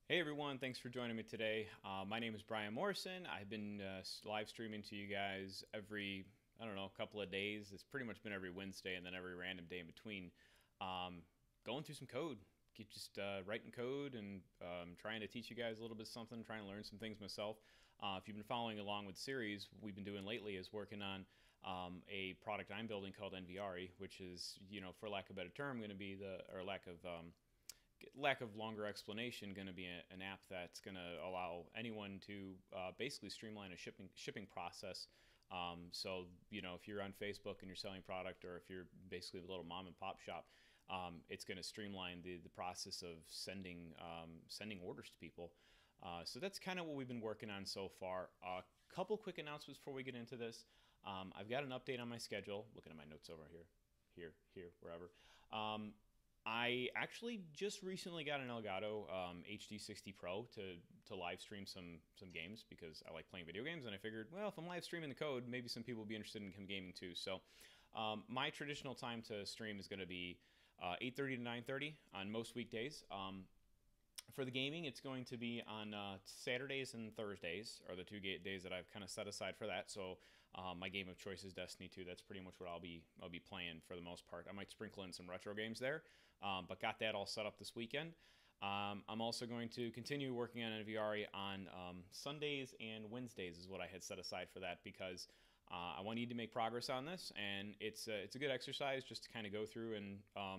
Hey everyone, thanks for joining me today. My name is Brian Morrison. I've been live streaming to you guys every, I don't know, couple of days. It's pretty much been every Wednesday and then every random day in between. Going through some code, just writing code and trying to teach you guys a little bit of something, trying to learn some things myself. If you've been following along with the series, we've been doing lately is working on a product I'm building called Enviari, which is, for lack of a better term, going to be or lack of longer explanation, going to be an app that's going to allow anyone to basically streamline a shipping process. If you're on Facebook and you're selling product, or if you're basically a little mom and pop shop, it's going to streamline the process of sending orders to people. So that's kind of what we've been working on so far. A couple quick announcements before we get into this. I've got an update on my schedule. Looking at my notes over here, wherever. I actually just recently got an Elgato HD60 Pro to live stream some games because I like playing video games, and I figured, well, if I'm live streaming the code, maybe some people will be interested in gaming too. So my traditional time to stream is going to be 8:30 to 9:30 on most weekdays. For the gaming, it's going to be on Saturdays and Thursdays are the two days that I've kind of set aside for that. So my game of choice is Destiny 2. That's pretty much what I'll be playing for the most part. I might sprinkle in some retro games there, but got that all set up this weekend. I'm also going to continue working on Enviari on Sundays and Wednesdays is what I had set aside for that because I need to make progress on this, and it's a good exercise just to kind of go through and I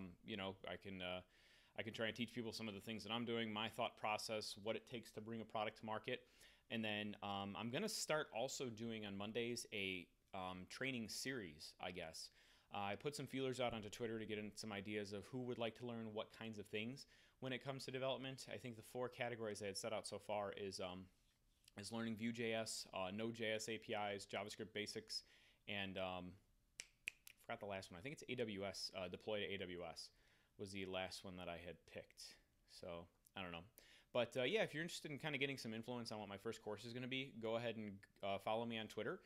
can try and teach people some of the things that I'm doing, my thought process, what it takes to bring a product to market. And then I'm going to start also doing on Mondays a training series, I guess. I put some feelers out onto Twitter to get in some ideas of who would like to learn what kinds of things when it comes to development. I think the 4 categories I had set out so far is learning Vue.js, Node.js APIs, JavaScript basics, and I forgot the last one. I think it's AWS, deploy to AWS. Was the last one that I had picked. So I don't know. But yeah, if you're interested in kind of getting some influence on what my first course is going to be, go ahead and follow me on Twitter.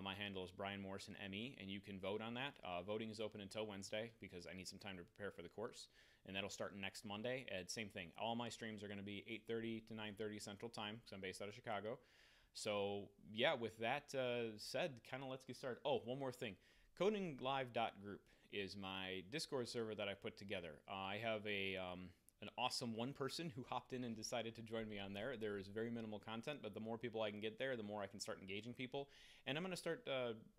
My handle is Brian Morrison ME, and you can vote on that. Voting is open until Wednesday because I need some time to prepare for the course, and that'll start next Monday. And same thing. All my streams are going to be 8:30 to 9:30 Central Time because I'm based out of Chicago. So yeah, with that said, kind of let's get started. Oh, one more thing. CodingLive.group is my Discord server that I put together. I have an awesome one person who hopped in and decided to join me on there. There is very minimal content, but the more people I can get there, the more I can start engaging people. And I'm going to start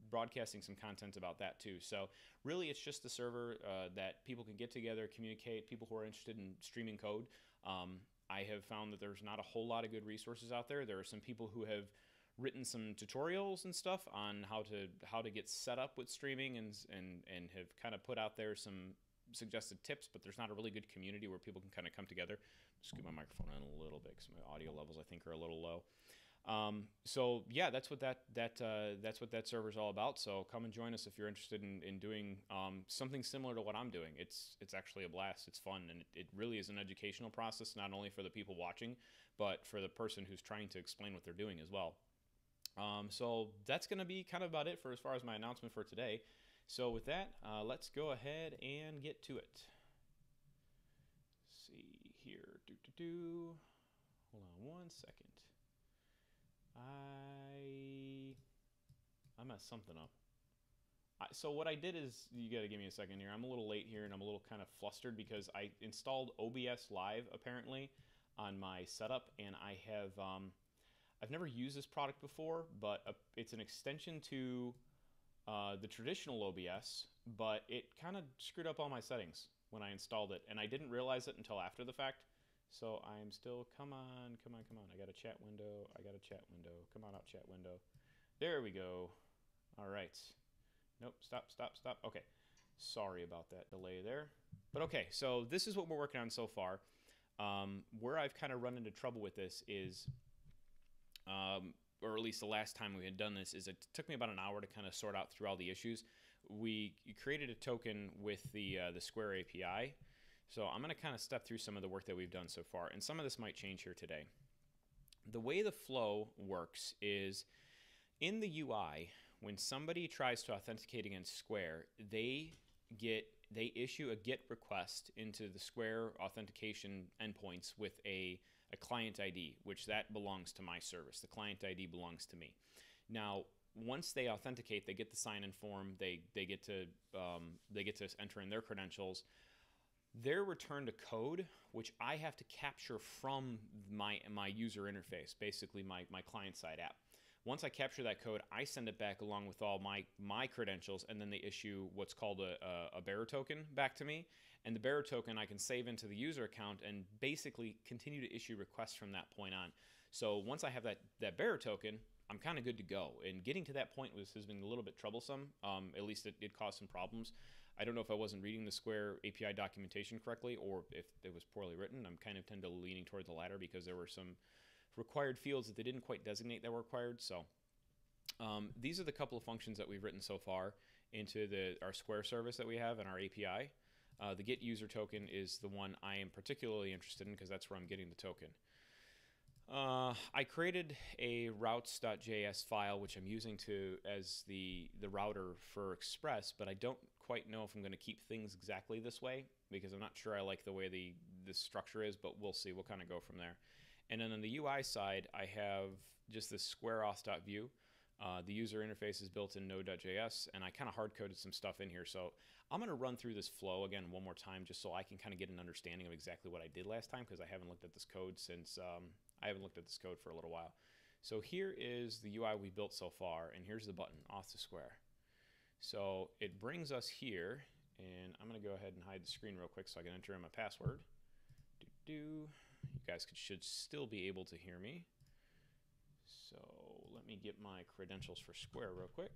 broadcasting some content about that too. So really, it's just a server that people can get together, communicate, people who are interested in streaming code. I have found that there's not a whole lot of good resources out there. There are some people who have written some tutorials and stuff on how to get set up with streaming and have kind of put out there some suggested tips, but there's not a really good community where people can kind of come together. Scoot my microphone in a little bit because my audio levels I think are a little low. So yeah, that's what that server is all about. So come and join us if you're interested in doing something similar to what I'm doing. It's actually a blast. It's fun, and it really is an educational process, not only for the people watching, but for the person who's trying to explain what they're doing as well. So that's going to be kind of about it for as far as my announcement for today. So with that, let's go ahead and get to it. Let's see here. Hold on one second. I messed something up. So what I did is, you got to give me a second here. I'm a little late here, and I'm a little kind of flustered because I installed OBS Live apparently on my setup, and I have I've never used this product before, but it's an extension to the traditional OBS, but it kind of screwed up all my settings when I installed it, and I didn't realize it until after the fact. So I'm still, come on. I got a chat window. Come on out, chat window. There we go. All right. Nope, stop. Okay. Sorry about that delay there. But okay, so this is what we're working on so far. Where I've kind of run into trouble with this is, or at least the last time we had done this, is it took me about an hour to kind of sort out through all the issues. We created a token with the Square API. So I'm going to kind of step through some of the work that we've done so far, and some of this might change here today. The way the flow works is in the UI, when somebody tries to authenticate against Square, they get they issue a GET request into the Square authentication endpoints with a client ID, which that belongs to my service. The client ID belongs to me. Now, once they authenticate, they get the sign-in form. They get to enter in their credentials. They're returned a code, which I have to capture from my user interface, basically my client-side app. Once I capture that code, I send it back along with all my credentials, and then they issue what's called a bearer token back to me. And the bearer token I can save into the user account and basically continue to issue requests from that point on. So once I have that bearer token, I'm kind of good to go. And getting to that point has been a little bit troublesome. At least it caused some problems. I don't know if I wasn't reading the Square API documentation correctly or if it was poorly written. I'm kind of tend to leaning toward the latter because there were some required fields that they didn't quite designate that were required. So these are the couple of functions that we've written so far into our Square service that we have in our API. The get user token is the one I am particularly interested in because that's where I'm getting the token. I created a routes.js file which I'm using as the router for Express, but I don't quite know if I'm going to keep things exactly this way because I'm not sure I like the way the structure is, but we'll see. We'll kind of go from there. And then on the UI side, I have just this square auth.view. The user interface is built in node.js, and I kind of hard-coded some stuff in here. So I'm going to run through this flow again one more time just so I can kind of get an understanding of exactly what I did last time because I haven't looked at this code since I haven't looked at this code for a little while. So here is the UI we built so far, and here's the button, auth to Square. So it brings us here, and I'm going to go ahead and hide the screen real quick so I can enter in my password. You guys should still be able to hear me. So let me get my credentials for Square real quick.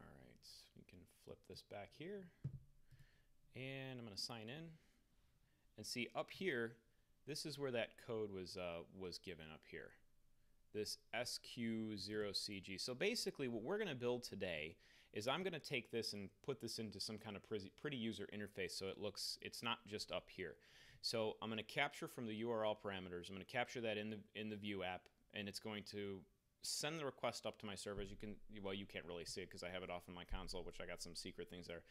All right, we can flip this back here. And I'm going to sign in. And see up here, this is where that code was given up here. This SQ0CG. So basically what we're going to build today is I'm going to take this and put this into some kind of pretty user interface so it's not just up here. So I'm going to capture from the URL parameters. I'm going to capture that in the View app, and it's going to send the request up to my server. As you can't really see it because I have it off in my console, which I got some secret things there.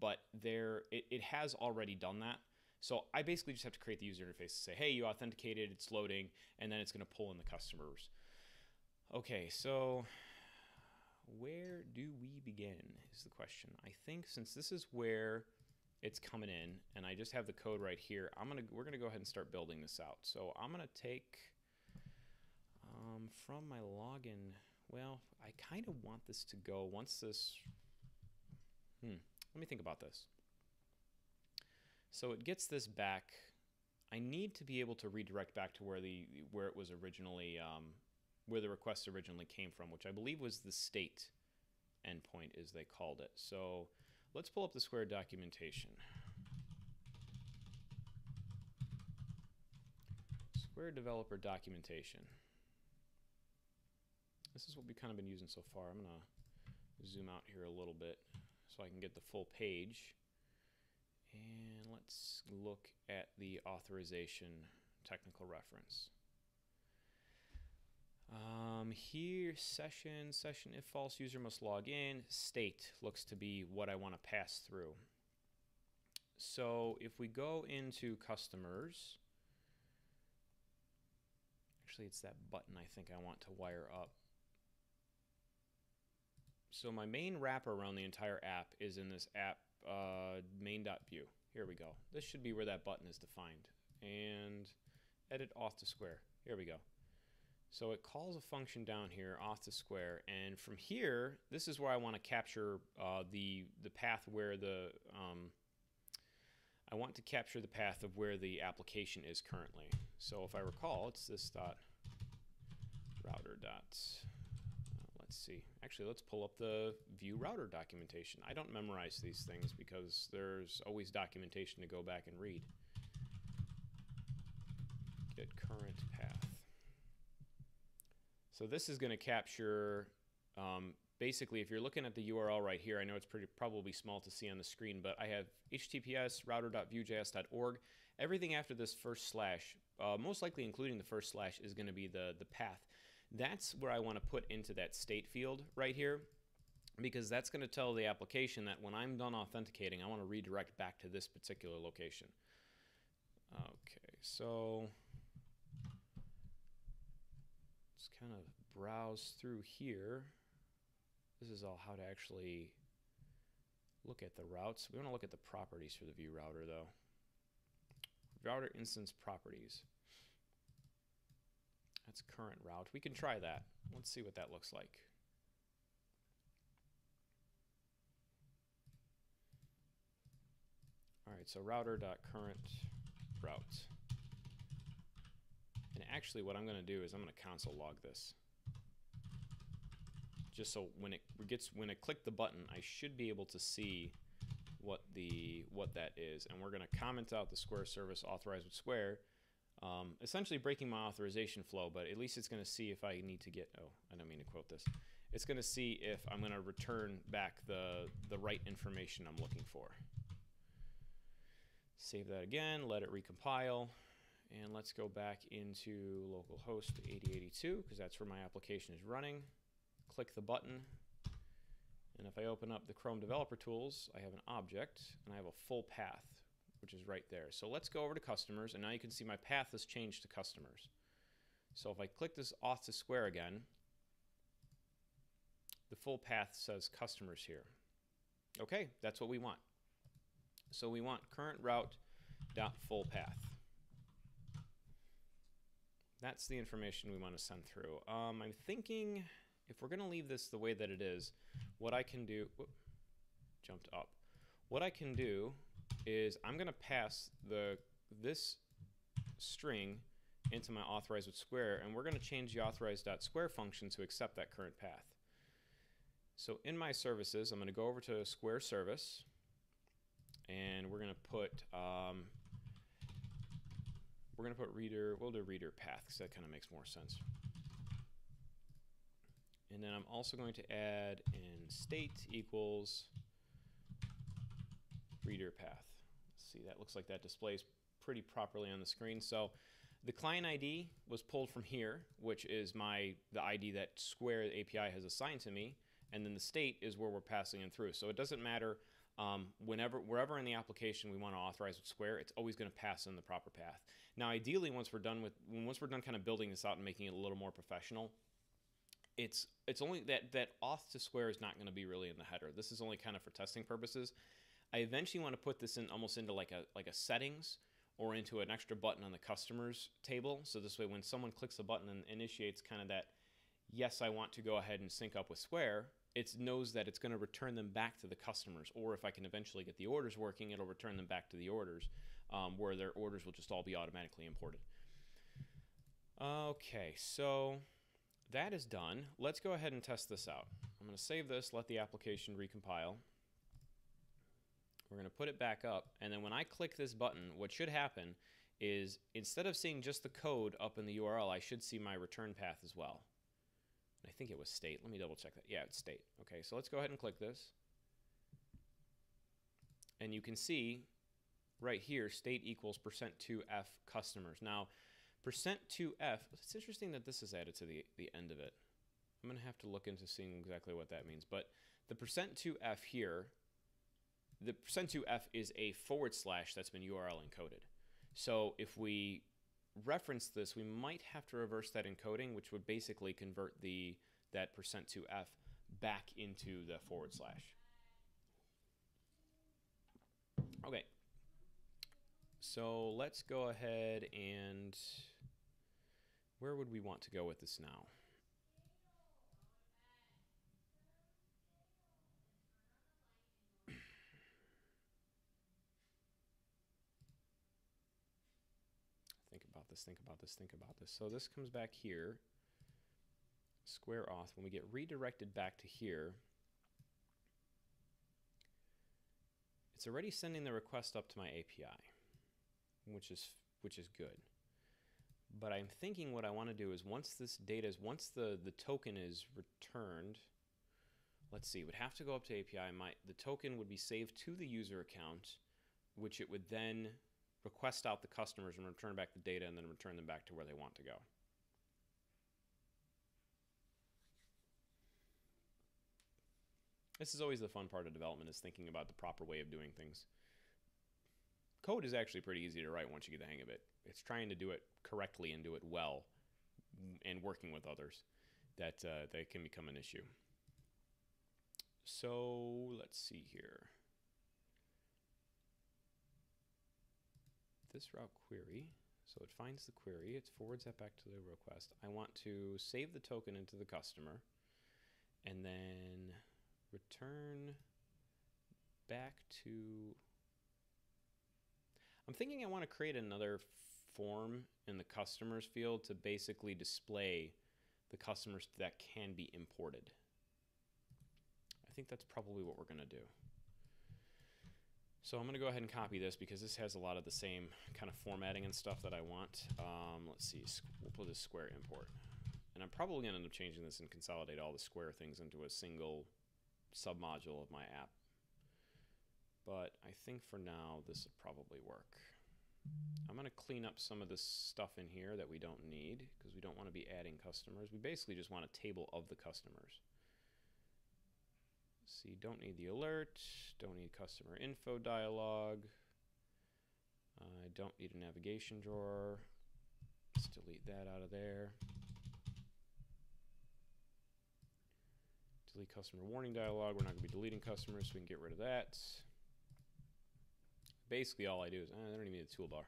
But it has already done that. So I basically just have to create the user interface to say, hey, you authenticated, it's loading, and then it's going to pull in the customers. Okay, so where do we begin is the question. I think since this is where it's coming in, and I just have the code right here, we're gonna go ahead and start building this out. So I'm gonna take from my login. Well, I kind of want this to go once this. Let me think about this. So it gets this back. I need to be able to redirect back to where it was originally, where the request originally came from, which I believe was the state endpoint, as they called it. So let's pull up the Square documentation. Square developer documentation. This is what we've kind of been using so far. I'm gonna zoom out here a little bit so I can get the full page. And let's look at the authorization technical reference. Here, session, if false, user must log in. State looks to be what I want to pass through. So if we go into customers, actually it's that button I think I want to wire up. So my main wrapper around the entire app is in this app main.view. Here we go. This should be where that button is defined. And edit auth to Square. Here we go. So it calls a function down here, auth to Square, and from here, this is where I want to capture the path where I want to capture the path of where the application is currently. So if I recall, it's this router dot. Let's see. Actually, let's pull up the ViewRouter documentation. I don't memorize these things because there's always documentation to go back and read. Get current path. So this is going to capture, basically, if you're looking at the URL right here, I know it's probably small to see on the screen, but I have https router.viewjs.org. Everything after this first slash most likely including the first slash, is going to be the path. That's where I want to put into that state field right here, because that's going to tell the application that when I'm done authenticating, I want to redirect back to this particular location. Okay, so let's kind of browse through here. This is all how to actually look at the routes. We want to look at the properties for the ViewRouter though. Router instance properties. That's current route. We can try that. Let's see what that looks like. All right, so router.current route. And actually what I'm going to do is I'm going to console log this. Just so when I click the button, I should be able to see what that is. And we're going to comment out the Square service authorized with Square, essentially breaking my authorization flow, but at least it's going to see if I need to get, oh, I don't mean to quote this. It's going to see if I'm going to return back the right information I'm looking for. Save that again, let it recompile, and let's go back into localhost 8082 because that's where my application is running. Click the button, and if I open up the Chrome Developer Tools, I have an object, and I have a full path, which is right there. So let's go over to customers, and now you can see my path has changed to customers. So if I click this auth to Square again, the full path says customers here. Okay, that's what we want. So we want current route dot full path. That's the information we want to send through. I'm thinking if we're going to leave this the way that it is, what I can do, whoop, jumped up. What I can do is I'm going to pass this string into my authorized with Square, and we're going to change the authorized.square function to accept that current path. So in my services, I'm going to go over to Square service, and we're going to put reader. We'll do reader path because that kind of makes more sense. And then I'm also going to add in state equals reader path. Let's see, that looks like that displays pretty properly on the screen. So the client ID was pulled from here, which is the ID that Square API has assigned to me, and then the state is where we're passing in through. So it doesn't matter wherever in the application we want to authorize with Square, it's always going to pass in the proper path. Now, ideally, once we're done kind of building this out and making it a little more professional, it's only that auth to Square is not going to be really in the header. This is only kind of for testing purposes. I eventually want to put this in almost into like a settings or into an extra button on the customers table. So this way, when someone clicks a button and initiates kind of that, yes, I want to go ahead and sync up with Square, it knows that it's going to return them back to the customers. Or if I can eventually get the orders working, it'll return them back to the orders, where their orders will just all be automatically imported. Okay, so that is done. Let's go ahead and test this out. I'm going to save this, let the application recompile. We're going to put it back up, and then when I click this button, what should happen is instead of seeing just the code up in the URL, I should see my return path as well. I think it was state. Let me double check that. Yeah, it's state. Okay, so let's go ahead and click this. And you can see right here, state equals %2f customers. Now, %2f, it's interesting that this is added to the end of it. I'm going to have to look into seeing exactly what that means. But the %2f here, the %2f is a // that's been URL encoded. So if we reference this, we might have to reverse that encoding, which would basically convert that %2f back into the /. Okay, so let's go ahead and where would we want to go with this now? Think about this. So this comes back here, Square auth. When we get redirected back to here, it's already sending the request up to my API, which is good. But I'm thinking what I want to do is once the token is returned, let's see, it would have to go up to API. The token would be saved to the user account, which it would then request out the customers and return back the data and then return them back to where they want to go. This is always the fun part of development, is thinking about the proper way of doing things. Code is actually pretty easy to write once you get the hang of it. It's trying to do it correctly and do it well and working with others that can become an issue. So let's see here. This route query, so it finds the query, it forwards that back to the request. I want to save the token into the customer and then return back to... I'm thinking I want to create another form in the customers field to basically display the customers that can be imported. I think that's probably what we're going to do. So I'm going to go ahead and copy this because this has a lot of the same kind of formatting and stuff that I want. Let's see, we'll put a square import. And I'm probably going to end up changing this and consolidate all the square things into a single submodule of my app. But I think for now this will probably work. I'm going to clean up some of this stuff in here that we don't need because we don't want to be adding customers. We basically just want a table of the customers. See, don't need the alert, don't need customer info dialog. I don't need a navigation drawer. Let's delete that out of there. Delete customer warning dialog. We're not going to be deleting customers, so we can get rid of that. Basically all I do is, I don't even need a toolbar.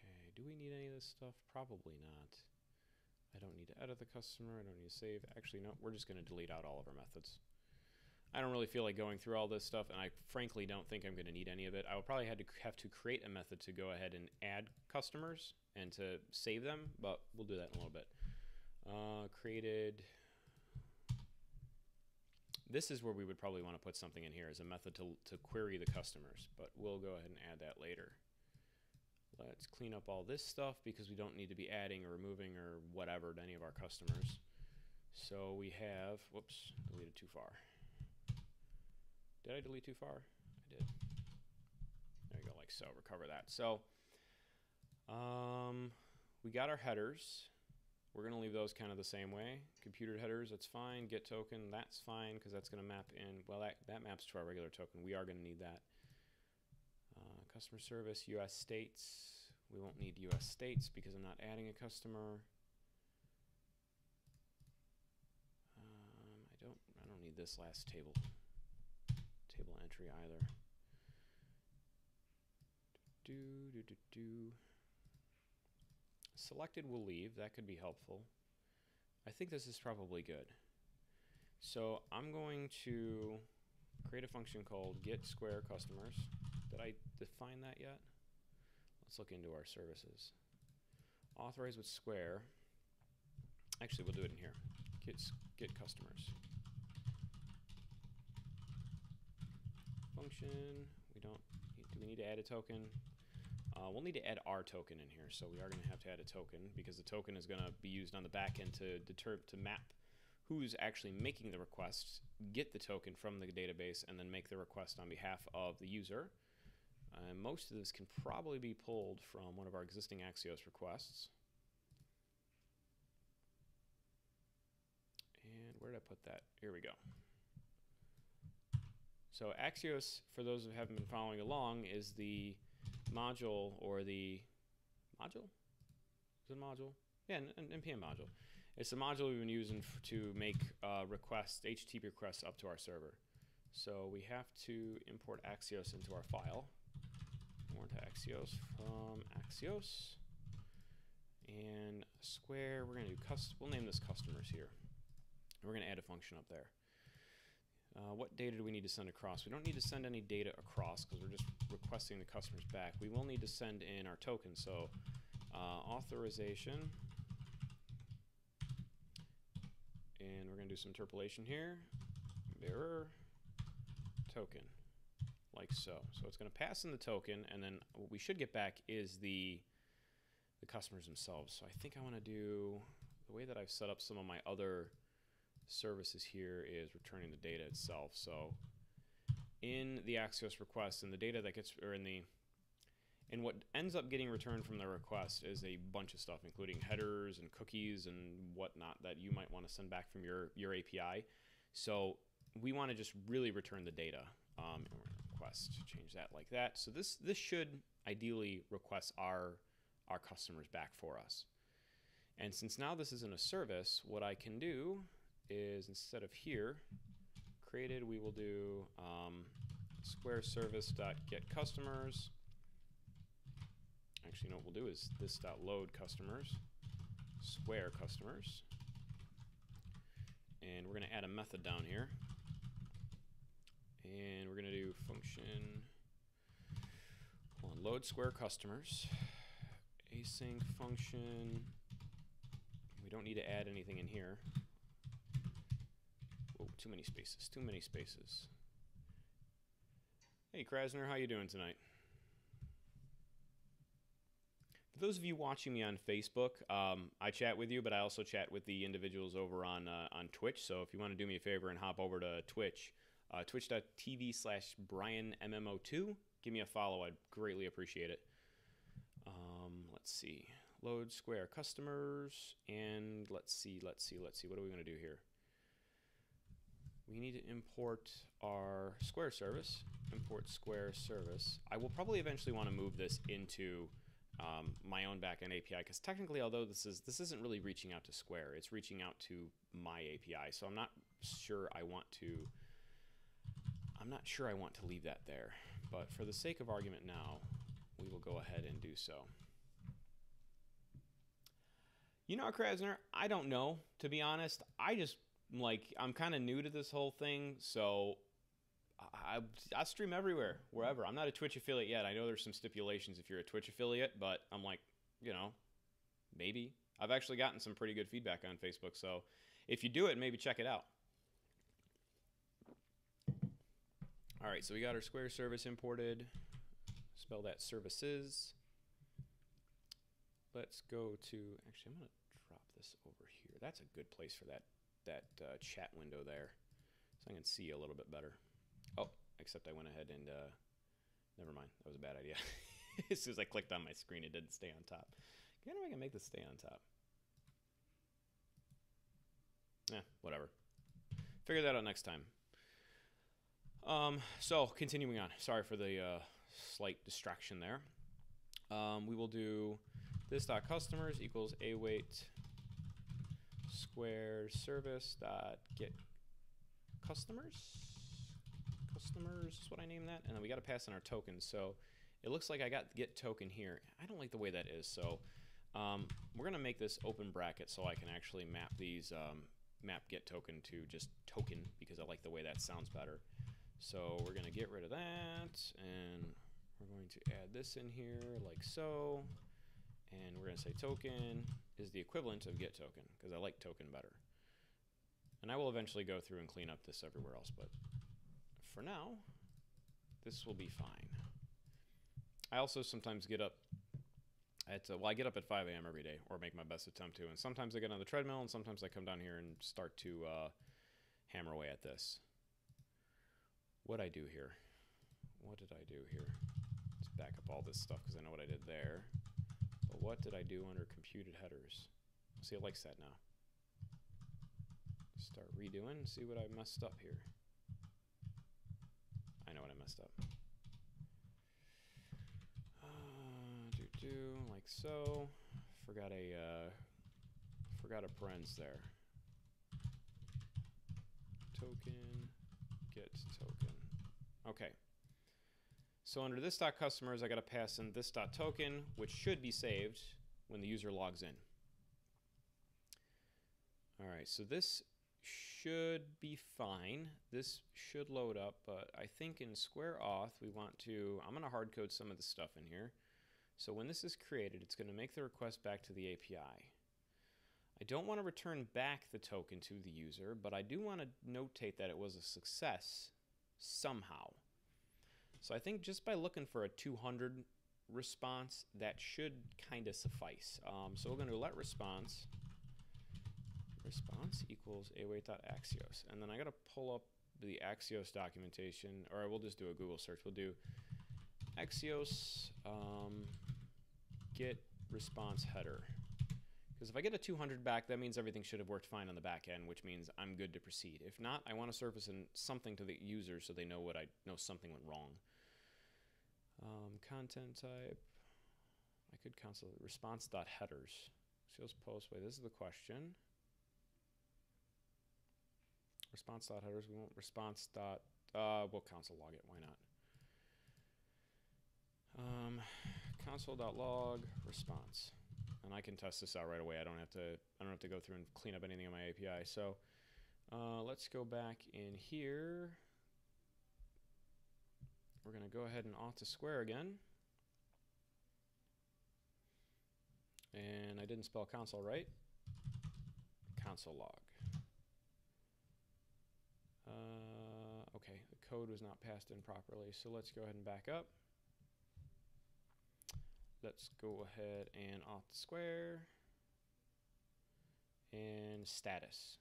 Okay, do we need any of this stuff? Probably not. I don't need to edit the customer, I don't need to save. Actually, no, we're just going to delete out all of our methods. I don't really feel like going through all this stuff, and I frankly don't think I'm going to need any of it. I will probably have to create a method to go ahead and add customers and to save them, but we'll do that in a little bit. Created. This is where we would probably want to put something in here as a method to query the customers, but we'll go ahead and add that later. Let's clean up all this stuff because we don't need to be adding or removing or whatever to any of our customers. So we have, whoops, deleted too far. Did I delete too far? I did. There you go, like so. Recover that. So we got our headers. We're going to leave those kind of the same way. Computer headers, that's fine. GetToken, that's fine because that's going to map in. Well, that maps to our regular token. We are going to need that. Customer service, US states. We won't need US states because I'm not adding a customer. I don't need this last table entry either. Selected will leave. That could be helpful. I think this is probably good. So I'm going to create a function called getSquareCustomers. Did I define that yet? Let's look into our services. Authorize with square. Actually, we'll do it in here. Get customers. Function. Do we need to add a token? We'll need to add our token in here, so we are going to have to add a token because the token is going to be used on the back end to map who's actually making the request, get the token from the database, and then make the request on behalf of the user. Most of this can probably be pulled from one of our existing Axios requests. And where did I put that? Here we go. So Axios, for those who haven't been following along, is the module or the module? Is it a module? Yeah, an NPM module. It's the module we've been using to make requests, HTTP requests up to our server. So we have to import Axios into our file. More into Axios from Axios. And square, we're going to do we'll name this customers here. And we're going to add a function up there. What data do we need to send across? We don't need to send any data across because we're just requesting the customers back. We will need to send in our token. So authorization. And we're going to do some interpolation here. Bearer token. like so. So it's going to pass in the token, and then what we should get back is the customers themselves. So I think I want to do, the way that I've set up some of my other services here is returning the data itself. So in the Axios request, and the data that gets, or in what ends up getting returned from the request is a bunch of stuff, including headers and cookies and whatnot that you might want to send back from your API. So we want to just really return the data. And we're going to request, change that like that. So this should ideally request our customers back for us. And since now this isn't a service, what I can do is, instead of here, created, we will do Square service.getCustomers. Actually, what we'll do is this.load customers, Square customers. And we're going to add a method down here. And we're going to do function, load Square customers, async function. We don't need to add anything in here. Whoa, too many spaces, too many spaces. Hey Krasner, how you doing tonight? For those of you watching me on Facebook, I chat with you, but I also chat with the individuals over on Twitch. So if you want to do me a favor and hop over to Twitch, twitch.tv/BrianMMO2, give me a follow. I'd greatly appreciate it. Let's see. Load Square customers, and let's see. What are we going to do here? We need to import our Square service. Import Square service. I will probably eventually want to move this into my own backend API, because technically, although this isn't really reaching out to Square, it's reaching out to my API. So I'm not sure I want to leave that there. But for the sake of argument now, we will go ahead and do so. You know, Krasner, I don't know, to be honest. I'm kind of new to this whole thing, so I stream everywhere, wherever. I'm not a Twitch affiliate yet. I know there's some stipulations if you're a Twitch affiliate, but I'm like, you know, maybe. I've actually gotten some pretty good feedback on Facebook, so if you do it, maybe check it out. All right, so we got our Square service imported. Spell that services. Let's go to, actually, I'm going to drop this over here. That's a good place for that chat window there, so I can see a little bit better. Oh, except I went ahead and, never mind. That was a bad idea. As soon as I clicked on my screen, it didn't stay on top. How do I can make this stay on top? Whatever. Figure that out next time. So continuing on. Sorry for the slight distraction there. We will do this.customers equals await Square service dot get customers. Customers is what I named that, and then we got to pass in our tokens. So it looks like I got get token here. I don't like the way that is, so we're gonna make this open bracket so I can actually map these map get token to just token, because I like the way that sounds better. So we're gonna get rid of that, and we're going to add this in here like so, and we're gonna say token is the equivalent of get token, because I like token better. And I will eventually go through and clean up this everywhere else, but for now, this will be fine. I also sometimes get up at, I get up at 5 a.m. every day, or make my best attempt to, and sometimes I get on the treadmill, and sometimes I come down here and start to hammer away at this. What'd I do here? What did I do here? Let's back up all this stuff, because I know what I did there. But what did I do under computed headers? See, it likes that now. Start redoing, see what I messed up here. I know what I messed up. Like so. Forgot a parens there. Token, get token. Okay. So under this.customers, I got to pass in this.token, which should be saved when the user logs in. All right, so this should be fine. This should load up, but I think in Square Auth, we want to, I'm going to hard code some of the stuff in here. So when this is created, it's going to make the request back to the API. I don't want to return back the token to the user, but I do want to notate that it was a success somehow. So I think just by looking for a 200 response, that should kind of suffice. So we're going to let response equals await.axios, and then I got to pull up the Axios documentation, or we'll just do a Google search. We'll do Axios get response header, because if I get a 200 back, that means everything should have worked fine on the back end, which means I'm good to proceed. If not, I want to surface something to the user so they know what I know something went wrong. Content type, I could cancel response.headers. Sales post, wait, this is the question. Response.headers, we want response. We'll console log it, why not? Console.log response, and I can test this out right away. I don't have to go through and clean up anything on my API. So let's go back in here. We're going to go ahead and auth to Square again. And I didn't spell console right. Console log. Okay, the code was not passed in properly, so let's go ahead and back up. Let's go ahead and auth to Square. And status.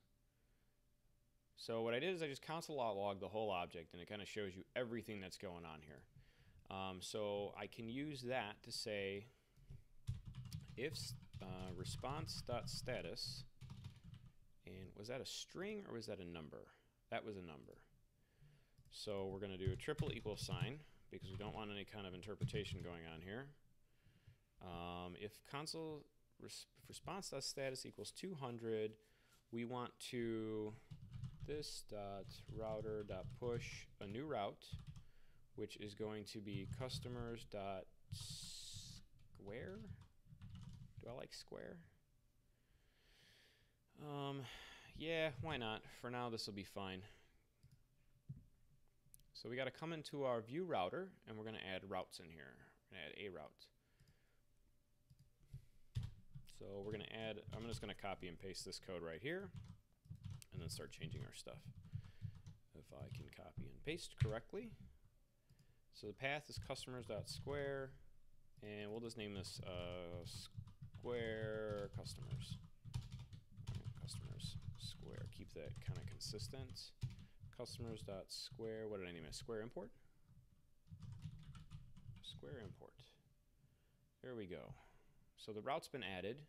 So what I did is I just console.log the whole object, and it kind of shows you everything that's going on here. So I can use that to say if response.status, and was that a string or was that a number? That was a number. So we're going to do a triple equal sign because we don't want any kind of interpretation going on here. If console response.status equals 200, we want to this.router.push a new route, which is going to be customers.square. Do I like square? Yeah, why not? For now, this will be fine. So we got to come into our ViewRouter, and we're going to add routes in here. We're going to add a route. So we're going to add, I'm just going to copy and paste this code right here, and then start changing our stuff. If I can copy and paste correctly. So the path is customers.square, and we'll just name this square customers. Customers square, keep that kind of consistent. Customers.square, what did I name it? Square import? Square import. There we go. So the route's been added.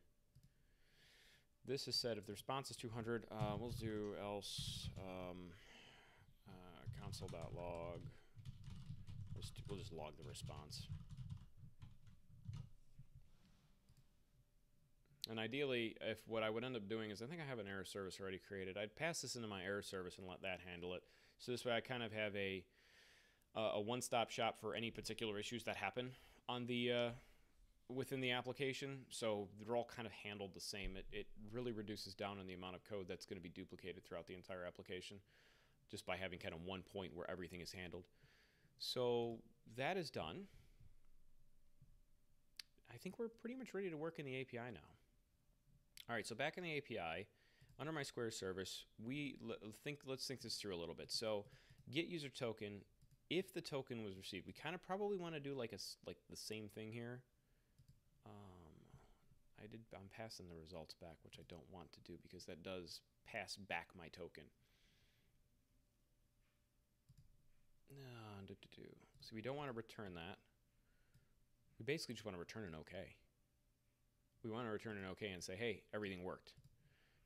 This is said if the response is 200, we'll do else console.log. We'll just log the response. And ideally, if what I would end up doing is, I think I have an error service already created. I'd pass this into my error service and let that handle it. So this way I kind of have a one-stop shop for any particular issues that happen on the within the application. So they're all kind of handled the same. It really reduces down on the amount of code that's going to be duplicated throughout the entire application, just by having kind of one point where everything is handled. So that is done. I think we're pretty much ready to work in the API now. All right, so back in the API, under my Square service, let's think this through a little bit. So get user token, if the token was received, we kind of probably want to do like the same thing here. I'm passing the results back, which I don't want to do because that does pass back my token. So we don't want to return that. We basically just want to return an OK. We want to return an OK and say, hey, everything worked.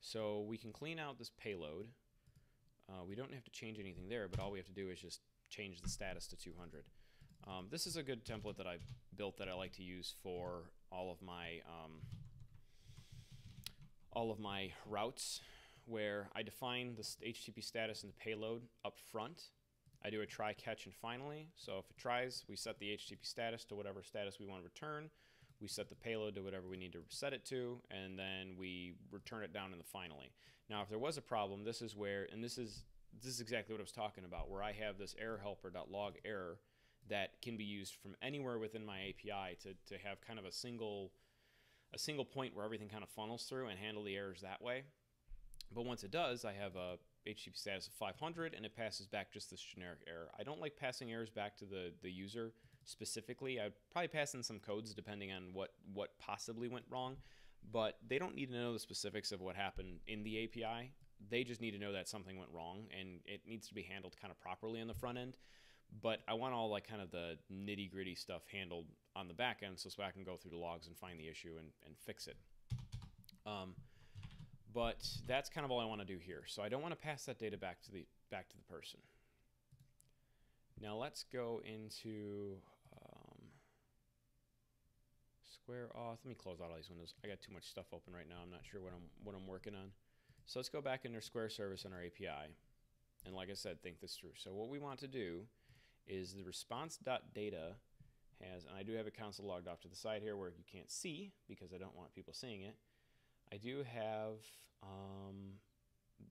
So we can clean out this payload. We don't have to change anything there, but all we have to do is just change the status to 200. This is a good template that I've built that I like to use for all of my routes, where I define the HTTP status and the payload up front. I do a try, catch, and finally. So if it tries, we set the HTTP status to whatever status we want to return. We set the payload to whatever we need to set it to, and then we return it down in the finally. Now, if there was a problem, this is where, and this is exactly what I was talking about, where I have this error helper.log error that can be used from anywhere within my API to have kind of a single point where everything kind of funnels through and handle the errors that way. But once it does, I have a HTTP status of 500, and it passes back just this generic error. I don't like passing errors back to the user specifically. I'd probably pass in some codes depending on what possibly went wrong, but they don't need to know the specifics of what happened in the API. They just need to know that something went wrong, and it needs to be handled kind of properly on the front end. But I want all like kind of the nitty-gritty stuff handled on the back end, so I can go through the logs and find the issue and fix it. But that's kind of all I want to do here. So I don't want to pass that data back to the person. Now let's go into Square Auth. Let me close out all these windows. I got too much stuff open right now. I'm not sure what I'm working on. So let's go back into Square service on our API. And like I said, think this through. So what we want to do is the response.data has, and I do have a console logged off to the side here where you can't see because I don't want people seeing it. I do have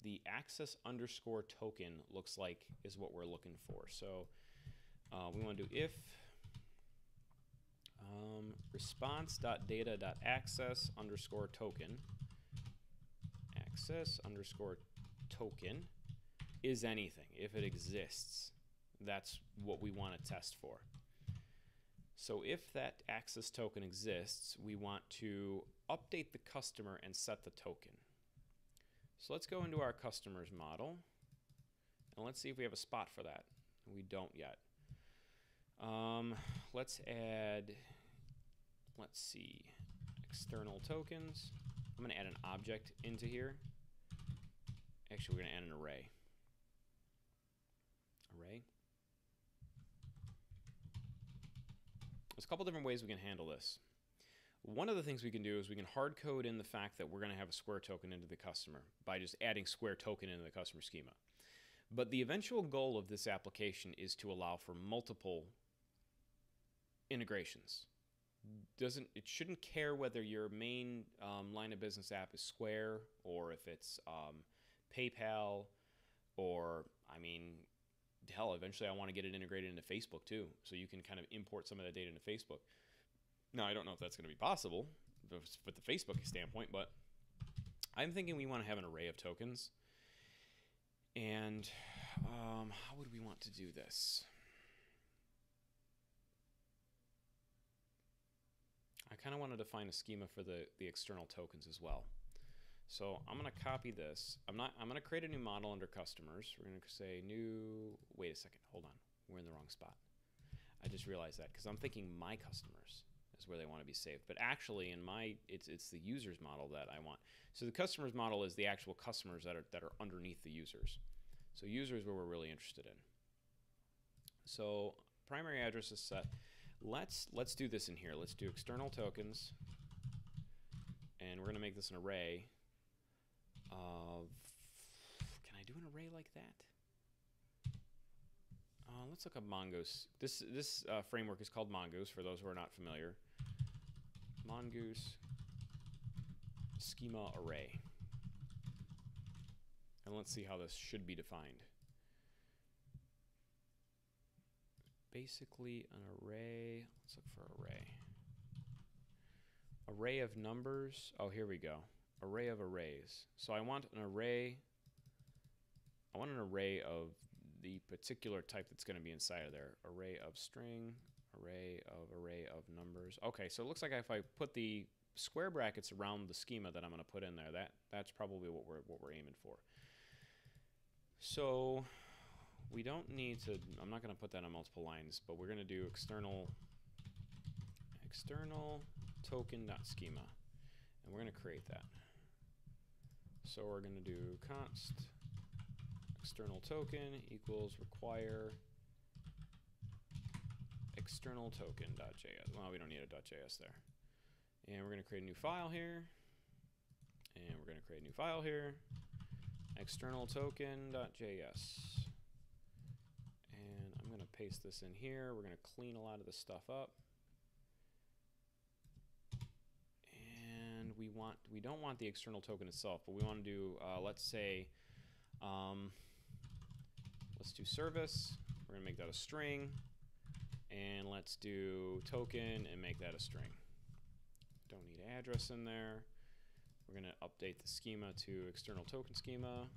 the access underscore token looks like is what we're looking for. So we want to do if response.data.access underscore token is anything. If it exists, that's what we want to test for. So if that access token exists, we want to update the customer and set the token. So let's go into our customers model, and let's see if we have a spot for that. We don't yet. Let's add, let's see, external tokens. I'm going to add an object into here. Actually, we're going to add an array. There's a couple different ways we can handle this. One of the things we can do is we can hard code in the fact that we're going to have a Square token into the customer by just adding Square token into the customer schema. But the eventual goal of this application is to allow for multiple integrations. It shouldn't care whether your main line of business app is Square or if it's PayPal or, I mean, hell, eventually I want to get it integrated into Facebook too, so you can kind of import some of that data into Facebook. Now, I don't know if that's going to be possible with the Facebook standpoint, but I'm thinking we want to have an array of tokens. And how would we want to do this? I kind of want to define a schema for the external tokens as well. So I'm going to copy this. I'm going to create a new model under customers. We're going to say new, wait a second, hold on. We're in the wrong spot. I just realized that because I'm thinking my customers is where they want to be saved. But actually in it's the users model that I want. So the customers model is the actual customers that are underneath the users. So users where we're really interested in. So primary address is set. Let's do this in here. Let's do external tokens. And we're going to make this an array of, can I do an array like that? Let's look up Mongoose. This framework is called Mongoose for those who are not familiar. Mongoose schema array. And let's see how this should be defined. Basically an array, let's look for array. Array of numbers, oh here we go. Array of arrays. So I want an array of the particular type that's going to be inside of there. Array of string, array of numbers. Okay, so it looks like if I put the square brackets around the schema that I'm going to put in there, that's probably what we're aiming for. So we don't need to, I'm not going to put that on multiple lines, but we're going to do external token.schema, and we're going to create that. So we're going to do const external token equals require external token.js. Well, we don't need a .js there. And we're going to create a new file here. And we're going to create a new file here. External token.js. And I'm going to paste this in here. We're going to clean a lot of this stuff up. And we don't want the external token itself, but we want to do, let's say, let's do service. We're going to make that a string. And let's do token and make that a string. Don't need address in there. we're going to update the schema to external token schema.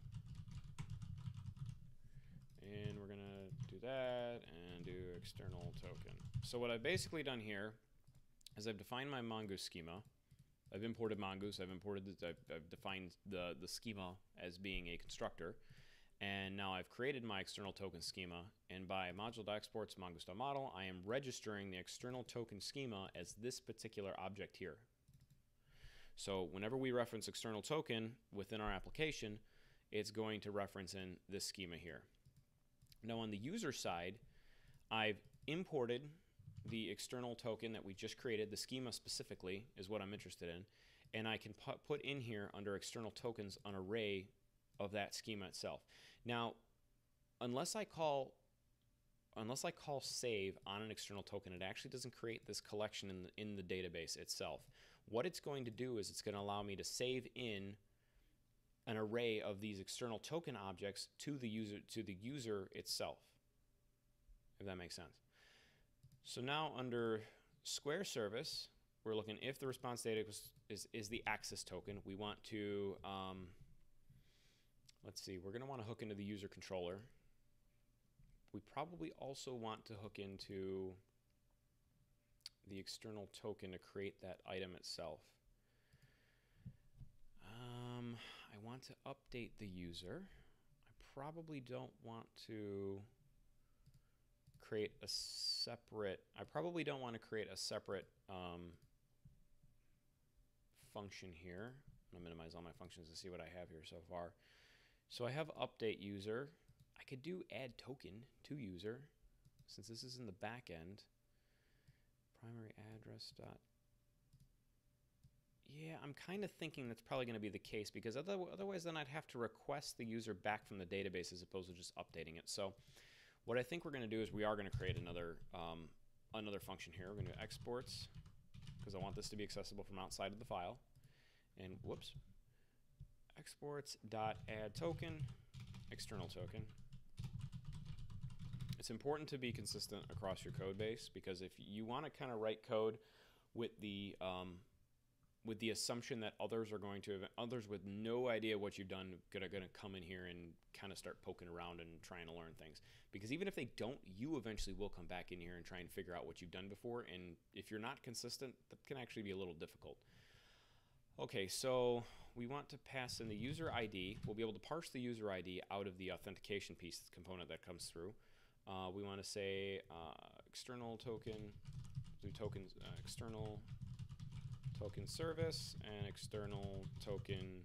And we're going to do that and do external token. So what I've basically done here is I've defined my Mongoose schema. I've imported Mongoose. I've defined the schema as being a constructor. And now I've created my external token schema. And by module.exports mongoose.model, I am registering the external token schema as this particular object here. So whenever we reference external token within our application, it's going to reference in this schema here. Now on the user side, I've imported the external token that we just created. The schema specifically is what I'm interested in. And I can put in here under external tokens an array of that schema itself. Now, unless I call save on an external token, it actually doesn't create this collection in the database itself. What it's going to do is it's going to allow me to save in an array of these external token objects to the user itself, if that makes sense. So now under Square service, we're looking if the response data is the access token. We want to let's see, we're going to want to hook into the user controller. We probably also want to hook into the external token to create that item itself. I want to update the user. I probably don't want to create a separate, function here. I'm going to minimize all my functions to see what I have here so far. So I have update user. I could do add token to user since this is in the back end. Primary address dot. Yeah, I'm kind of thinking that's probably going to be the case because otherwise then I'd have to request the user back from the database as opposed to just updating it. So what I think we're going to do is we are going to create another function here. We're going to do exports because I want this to be accessible from outside of the file. And whoops, exports dot add token, external token. It's important to be consistent across your code base because if you want to kind of write code with the assumption that others with no idea what you've done gonna come in here and kind of start poking around and trying to learn things. Because even if they don't, you eventually will come back in here and try and figure out what you've done before. And if you're not consistent, that can actually be a little difficult. Okay, so we want to pass in the user ID. We'll be able to parse the user ID out of the authentication piece component that comes through. We want to say external token, do tokens, external token service and external token.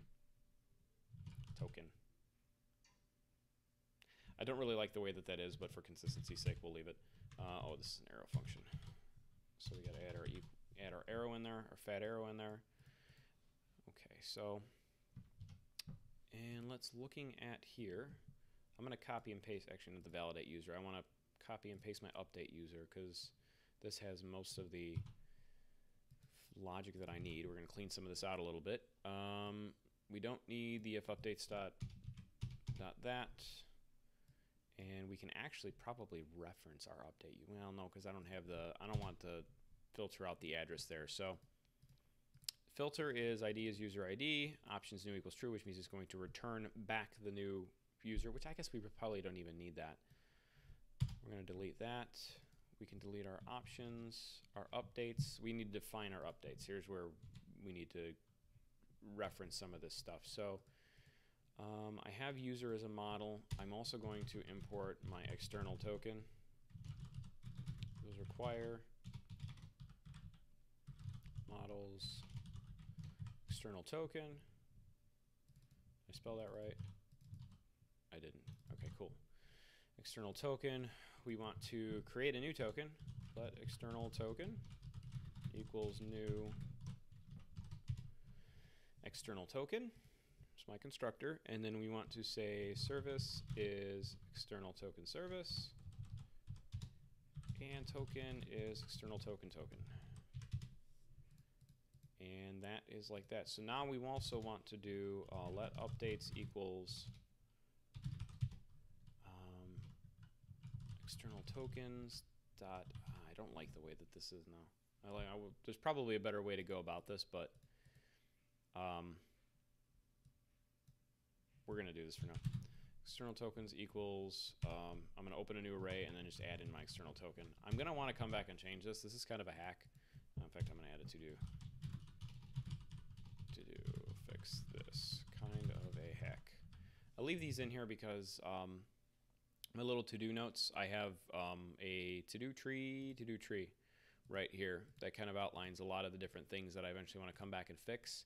I don't really like the way that is, but for consistency's sake, we'll leave it. Oh, this is an arrow function. So we got to add our arrow in there, our fat arrow in there. Okay, so, and let's looking at here. I'm going to copy and paste actually into the validate user. I want to copy and paste my update user because this has most of the logic that I need. We're going to clean some of this out a little bit. We don't need the if updates dot that, and we can actually probably reference our update. Well, no, because I don't want to filter out the address there. So filter is ID is user ID, options new equals true, which means it's going to return back the new user, which I guess we probably don't even need that. We're going to delete that. We can delete our options, our updates. We need to define our updates. Here's where we need to reference some of this stuff. So I have user as a model. I'm also going to import my external token. Those require models external token. Did I spell that right? I didn't. Okay, cool. External token. We want to create a new token. Let external token equals new external token. It's my constructor. And then we want to say service is external token service. And token is external token token. And that is like that. So now we also want to do let updates equals external tokens dot. I don't like the way that this is now. There's probably a better way to go about this, but we're going to do this for now. External tokens equals, I'm going to open a new array and then just add in my external token. I'm going to want to come back and change this. This is kind of a hack. In fact, I'm going to add a to-do. To-do, fix this. Kind of a hack. I'll leave these in here because my little to-do notes, I have a to-do tree right here that kind of outlines a lot of the different things that I eventually want to come back and fix.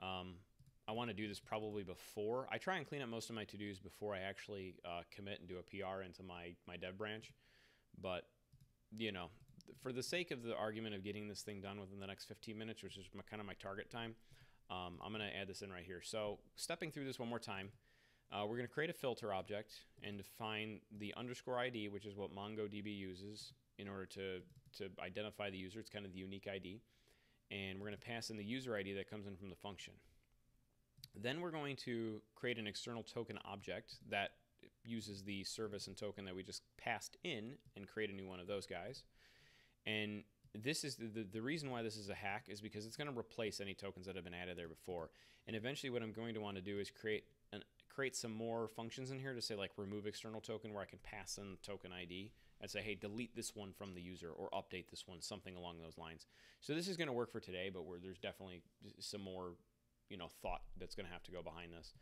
I want to do this probably before. I try and clean up most of my to-dos before I actually commit and do a PR into my dev branch. But, you know, for the sake of the argument of getting this thing done within the next 15 minutes, which is kind of my target time, I'm going to add this in right here. So stepping through this one more time, we're going to create a filter object and define the underscore ID, which is what MongoDB uses in order to identify the user. It's kind of the unique ID. And we're going to pass in the user ID that comes in from the function. Then we're going to create an external token object that uses the service and token that we just passed in and create a new one of those guys. And this is the reason why this is a hack is because it's going to replace any tokens that have been added there before. And eventually what I'm going to want to do is create some more functions in here to say like remove external token where I can pass in token ID and say, hey, delete this one from the user or update this one, something along those lines. So this is going to work for today, but there's definitely some more thought that's going to have to go behind this.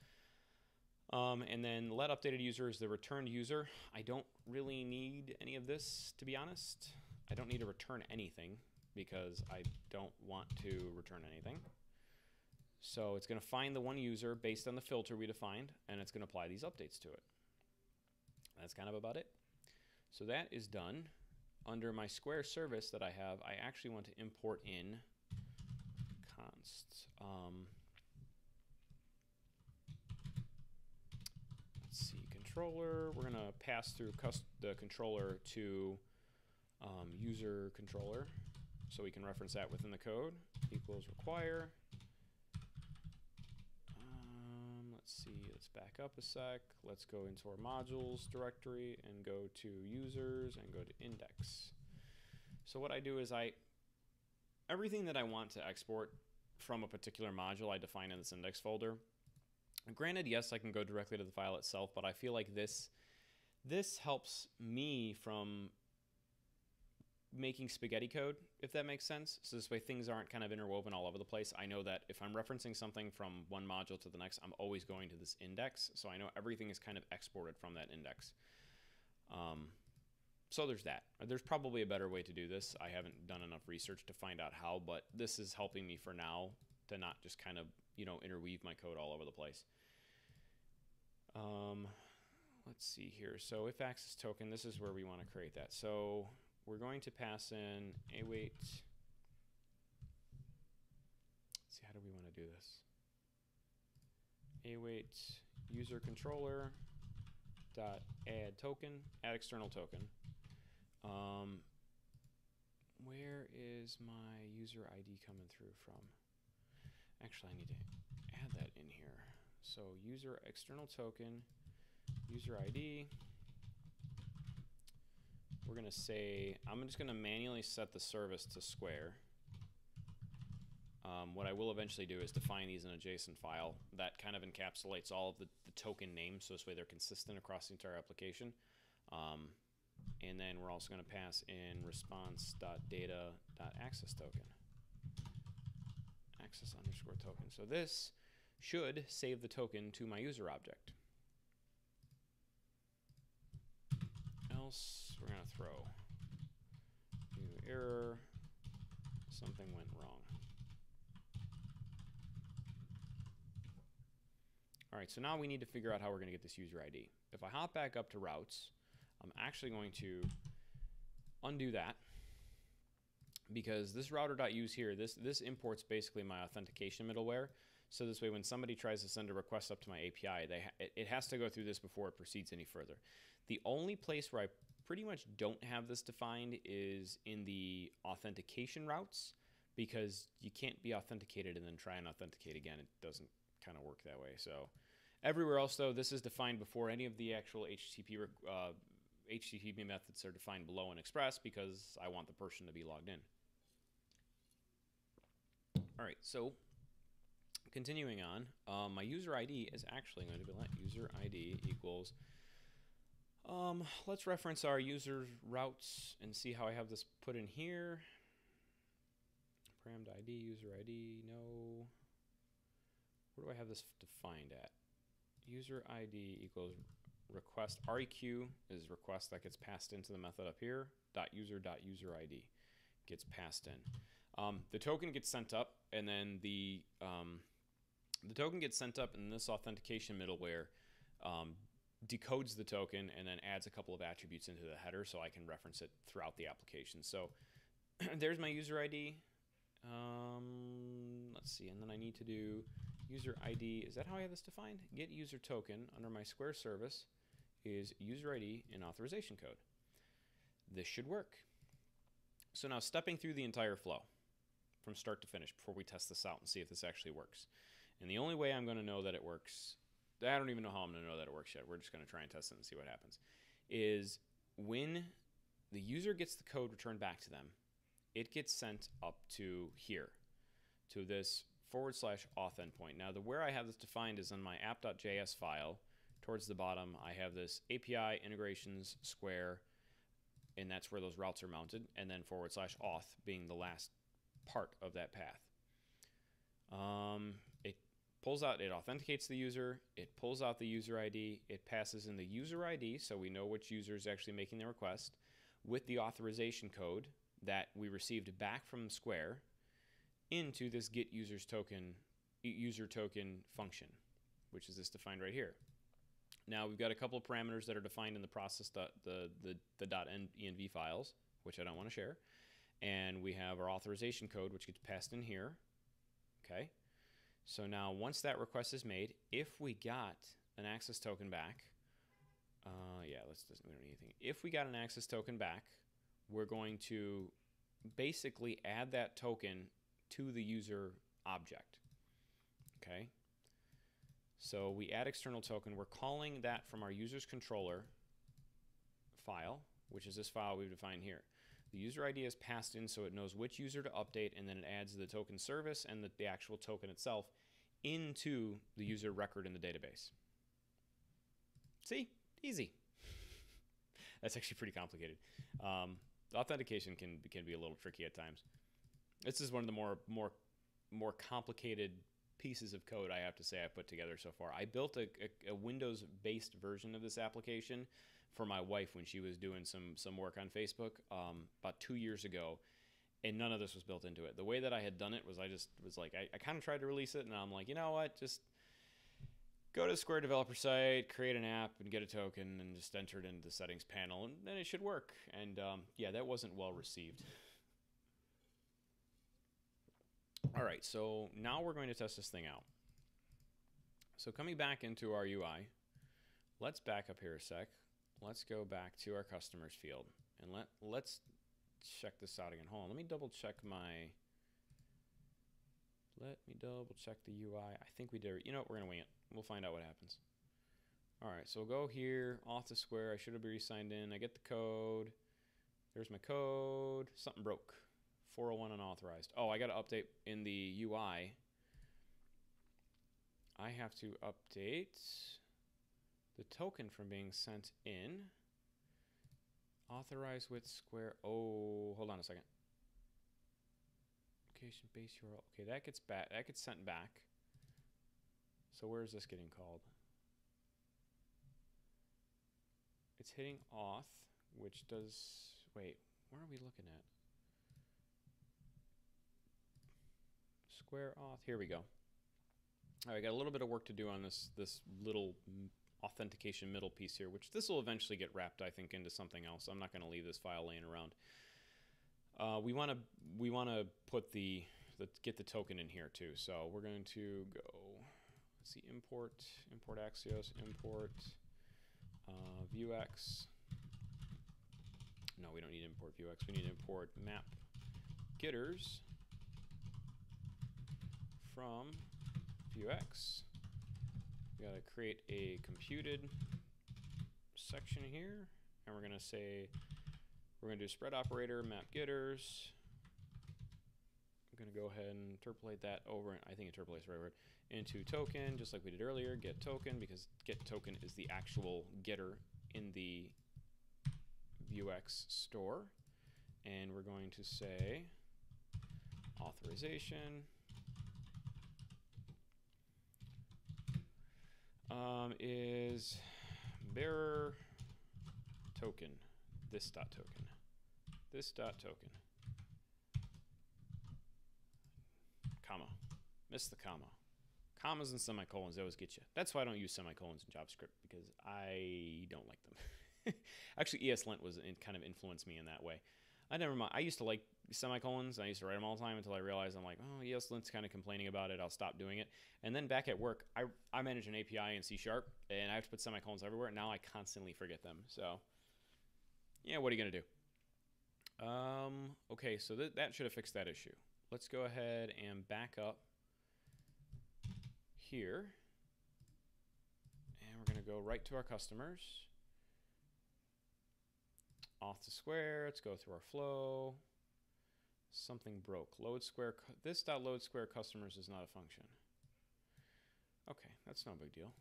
And then let updated user is the returned user. I don't really need any of this, to be honest. I don't need to return anything because I don't want to return anything. So it's going to find the one user based on the filter we defined, and it's going to apply these updates to it. That's kind of about it. So that is done. Under my Square service that I have, I actually want to import in const. Let's see, controller. We're going to pass through the controller to user controller, so we can reference that within the code. Equals require. Let's see, let's back up a sec. Let's go into our modules directory and go to users and go to index. So what I do is everything that I want to export from a particular module I define in this index folder. Granted, yes, I can go directly to the file itself, but I feel like this helps me from making spaghetti code, if that makes sense. So this way things aren't kind of interwoven all over the place. I know that if I'm referencing something from one module to the next, I'm always going to this index. So I know everything is kind of exported from that index. So there's that. There's probably a better way to do this. I haven't done enough research to find out how, but this is helping me for now to not just kind of, interweave my code all over the place. Let's see here. So if access token, this is where we want to create that. So we're going to pass in await. Let's see, how do we want to do this? Await user controller dot add token, add external token. Where is my user ID coming through from? Actually, I need to add that in here. So user external token, user ID. We're going to say, I'm just going to manually set the service to Square. What I will eventually do is define these in a JSON file that kind of encapsulates all of the token names, so this way they're consistent across the entire application. And then we're also going to pass in response.data.access token. Access underscore token. So this should save the token to my user object. Else, we're going to throw new error, something went wrong. All right, so now we need to figure out how we're going to get this user ID. If I hop back up to routes, I'm actually going to undo that because this router.use here, this imports basically my authentication middleware. So this way when somebody tries to send a request up to my API, it has to go through this before it proceeds any further. The only place where I pretty much don't have this defined is in the authentication routes, because you can't be authenticated and then try and authenticate again. It doesn't kind of work that way. So everywhere else, though, this is defined before any of the actual HTTP methods are defined below in Express, because I want the person to be logged in. All right, so Continuing on, my user ID is actually going to be let user ID equals, let's reference our user routes and see how I have this put in here. Paramd ID, user ID, no. Where do I have this defined at? User ID equals request, REQ is request that gets passed into the method up here, .user ID gets passed in. The token gets sent up, and then the token gets sent up, and this authentication middleware decodes the token and then adds a couple of attributes into the header so I can reference it throughout the application. So there's my user ID. Let's see, and then I need to do user ID. Is that how I have this defined? Get user token under my Square service is user ID and authorization code. This should work. So now stepping through the entire flow from start to finish before we test this out and see if this actually works. And the only way I'm going to know that it works, I don't even know how I'm going to know that it works yet. We're just going to try and test it and see what happens, is when the user gets the code returned back to them, it gets sent up to here, to this /auth endpoint. Now, where I have this defined is on my app.js file. Towards the bottom, I have this API integrations Square, and that's where those routes are mounted, and then /auth being the last part of that path. It pulls out, it authenticates the user, it pulls out the user ID, it passes in the user ID, so we know which user is actually making the request, with the authorization code that we received back from Square into this get user token function, which is this defined right here. Now we've got a couple of parameters that are defined in the process the .env files, which I don't want to share, and we have our authorization code, which gets passed in here. Okay, so now once that request is made, if we got an access token back, we don't need anything. If we got an access token back, we're going to basically add that token to the user object. Okay, so we add external token. We're calling that from our user's controller file, which is this file we've defined here. The user ID is passed in so it knows which user to update, and then it adds the token service and the actual token itself into the user record in the database. See? Easy. That's actually pretty complicated. Authentication can be a little tricky at times. This is one of the more complicated pieces of code I have to say I put together so far. I built a Windows-based version of this application for my wife when she was doing some work on Facebook about 2 years ago, and none of this was built into it. The way that I had done it was I just was like, I kind of tried to release it, and I'm like, you know what, just go to the Square developer site, create an app, and get a token, and just enter it into the settings panel, and then it should work. And yeah, that wasn't well received. All right, so now we're going to test this thing out. So coming back into our UI, let's back up here a sec. Let's go back to our customers field, and let's check this out again. Hold on, let me double check the UI. I think we did. You know what, we're gonna wing it. We'll find out what happens. All right, so we'll go here, auth to Square. I should have re-signed in. I get the code. There's my code. Something broke. 401 unauthorized. Oh, I got to update in the UI. I have to update the token from being sent in. Authorize with Square. Oh, hold on a second. Location base URL. Okay, that gets back. That gets sent back. So where is this getting called? It's hitting auth, which does. Wait, where are we looking at? Square auth. Here we go. All right, got a little bit of work to do on this little authentication middle piece here, which this will eventually get wrapped, I think, into something else. I'm not going to leave this file laying around. We want to put get the token in here too. So we're going to go. Let's see, import Axios, import Vuex. No, we don't need to import Vuex. We need to import map getters from Vuex. We got to create a computed section here, and we're going to say we're going to do spread operator map getters going to go ahead and interpolate that over, I think interpolate is the right word, into token, just like we did earlier, get token, because get token is the actual getter in the Vuex store. And we're going to say authorization is bearer token, this dot token, this dot token, comma, miss the comma. Commas and semicolons, they always get you. That's why I don't use semicolons in JavaScript, because I don't like them. Actually, ESLint kind of influenced me in that way. I used to like semicolons. I used to write them all the time until I realized I'm like, oh, ESLint's kind of complaining about it. I'll stop doing it. And then back at work, I manage an API in C#, and I have to put semicolons everywhere. Now I constantly forget them. So, yeah, what are you going to do? Okay, so that should have fixed that issue. Let's go ahead and back up here. And we're going to go right to our customers. Auth to square, let's go through our flow. Something broke. Load square, this dot load square customers is not a function. Okay, that's no big deal.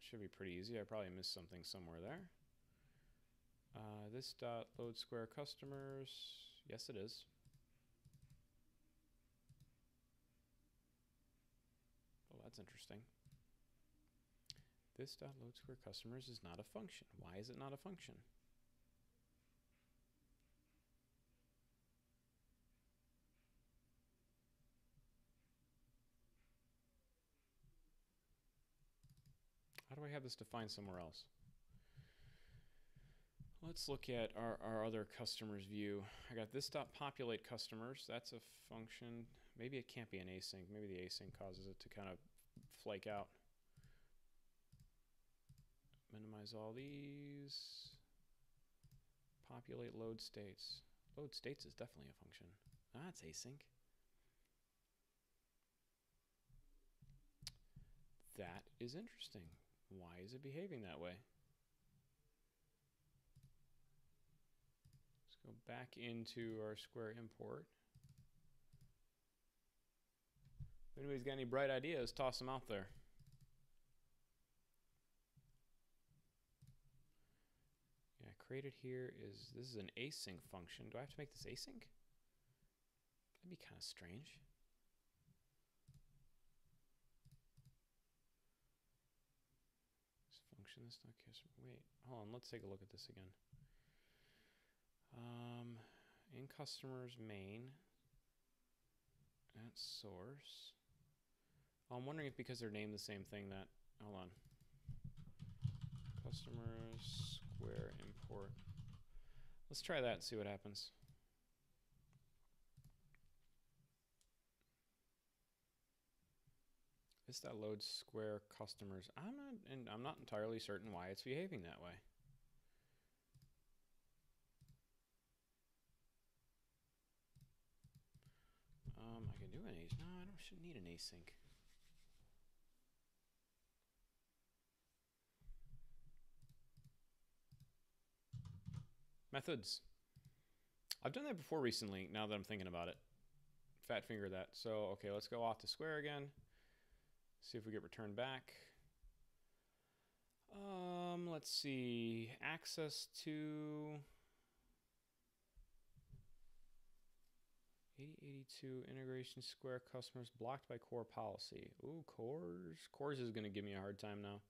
Should be pretty easy. I probably missed something somewhere there. This dot load square customers, yes it is. Well, that's interesting. This dot load square customers is not a function. Why is it not a function? How do I have this defined somewhere else? Let's look at our other customers view. I got this dot populate customers. That's a function. Maybe it can't be an async. Maybe the async causes it to kind of flake out. Minimize all these. Populate load states. Load states is definitely a function. That's async. That is interesting. Why is it behaving that way? Let's go back into our Square import. If anybody's got any bright ideas, toss them out there. Yeah, created here this is an async function. Do I have to make this async? That'd be kind of strange. This not wait, hold on, let's take a look at this again. In customers main at source. Oh, I'm wondering if because they're named the same thing that, hold on. Customers Square import. Let's try that and see what happens. This that loads Square customers. I'm not entirely certain why it's behaving that way. I can do an async. No, shouldn't need an async. Methods. I've done that before recently. Now that I'm thinking about it, fat finger that. So okay, let's go auth to Square again. See if we get returned back. Let's see. Access to 8082 integration Square customers blocked by core policy. Ooh, cores. Cores is going to give me a hard time now.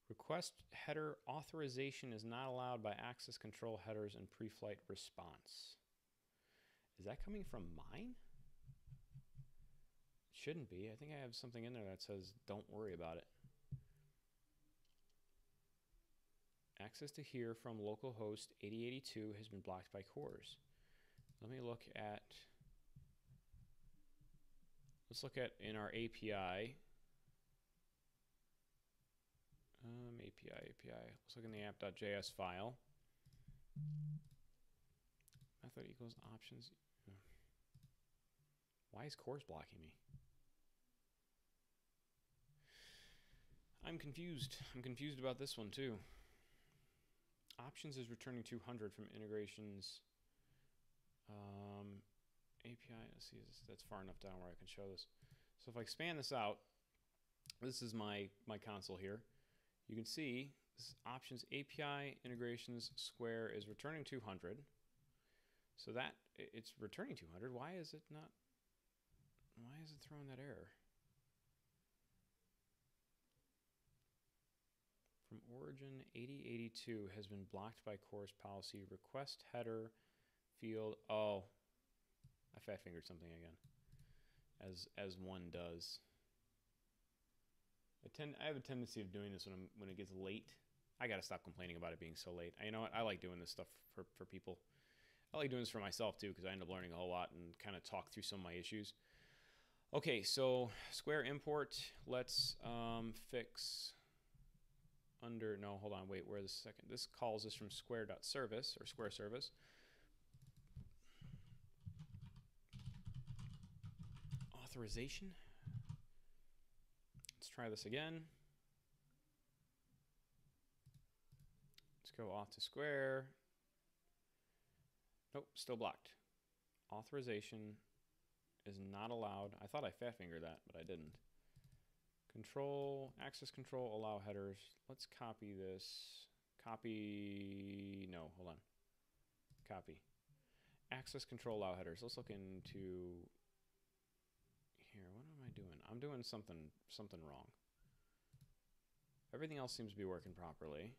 Request header authorization is not allowed by access control headers and pre-flight response. Is that coming from mine? Shouldn't be. I think I have something in there that says don't worry about it. Access to here from localhost 8082 has been blocked by cores. Let me look at, let's look at in our API. API. Let's look in the app.js file. Method equals options. Why is cores blocking me? I'm confused. I'm confused about this one too. Options is returning 200 from integrations. API, let's see, that's far enough down where I can show this. So if I expand this out, this is my console here. You can see this options API integrations square is returning 200. So that it's returning 200. Why is it throwing that error? From origin 8082 has been blocked by course policy request header field. Oh, I fat fingered something again, as one does. I have a tendency of doing this when it gets late. I gotta stop complaining about it being so late. You know what? I like doing this stuff for people. I like doing this for myself too, because I end up learning a whole lot and kind of talk through some of my issues. Okay, so Square import. Let's fix under. No, hold on. Wait, where's the second? This calls this from Square.service or Square service. Authorization. Let's try this again. Let's go auth to Square. Nope, still blocked. Authorization is not allowed. I thought I fat fingered that, but I didn't. Control, access control, allow headers. Let's copy this. Copy, no, hold on. Copy. Access control, allow headers. Let's look into here. What am I doing? I'm doing something wrong. Everything else seems to be working properly.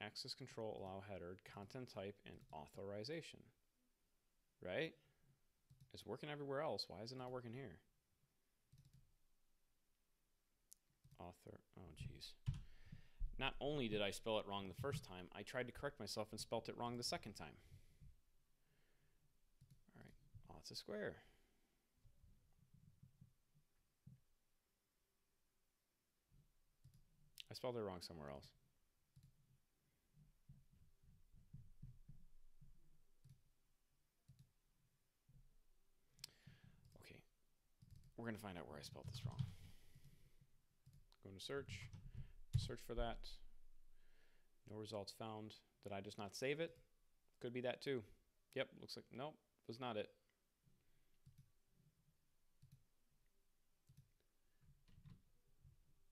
Access control, allow header, content type, and authorization. Right? It's working everywhere else. Why is it not working here? Author, oh geez. Not only did I spell it wrong the first time, I tried to correct myself and spelt it wrong the second time. All right, auth to Square. I spelled it wrong somewhere else. Okay, we're gonna find out where I spelled this wrong. Go into search for that. No results found. Did I just not save it? Could be that too. Yep, looks like, nope, was not it.